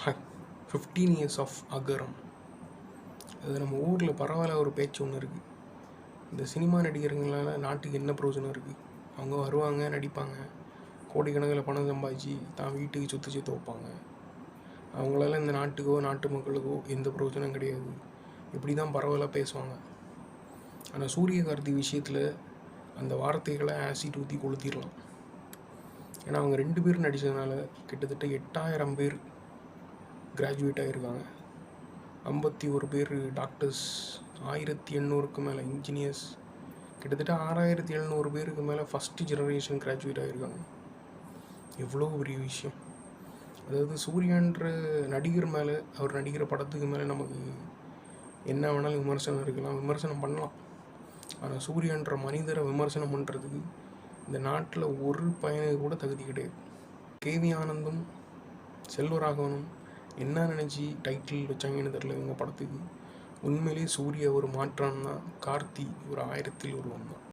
15 years of அகரம். அது நம்ம ஊரில் பரவாயில்ல ஒரு பேச்சு ஒன்று இருக்குது. இந்த சினிமா நடிகர்களால் நாட்டுக்கு என்ன பிரயோஜனம் இருக்குது? அவங்க வருவாங்க, நடிப்பாங்க, கோடிக்கணக்கில் பணம் சம்பாதிச்சு தான் வீட்டுக்கு சொத்து சேர்த்து வைப்பாங்க. அவங்களால இந்த நாட்டுக்கோ நாட்டு மக்களுக்கோ எந்த பிரயோஜனம் கிடையாது. இப்படி தான் பரவலாக பேசுவாங்க. ஆனால் சூரியகார்த்தி விஷயத்தில் அந்த வார்த்தைகளை ஆசிட் ஊற்றி கொளுத்திடலாம். ஏன்னா அவங்க 2 பேர் நடித்ததுனால கிட்டத்தட்ட 8000 பேர் கிராஜுவேட் ஆகியிருக்காங்க. 51 பேர் டாக்டர்ஸ், 1800க்கு மேலே இன்ஜினியர்ஸ், கிட்டத்தட்ட 6700 பேருக்கு மேலே ஃபஸ்ட்டு ஜெனரேஷன் கிராஜுவேட் ஆகியிருக்காங்க. எவ்வளோ பெரிய விஷயம். அதாவது சூர்யான்ற நடிகர் மேலே, அவர் நடிக்கிற படத்துக்கு மேலே நமக்கு என்ன வேணாலும் விமர்சனம் இருக்கலாம், விமர்சனம் பண்ணலாம். ஆனால் சூர்யான்ற மனிதரை விமர்சனம் பண்ணுறதுக்கு இந்த நாட்டில் ஒரு பையனுக்கு கூட தகுதி கிடையாது. கேவி ஆனந்தும் செல்வராகவனும் என்ன நினச்சி டைட்டில் வச்சாங்கன்னு தெரில இவங்க படத்துக்கு. உண்மையிலேயே சூர்யா ஒரு மாற்றான் தான், கார்த்தி ஒரு 1000ல் ஒருவன் தான்.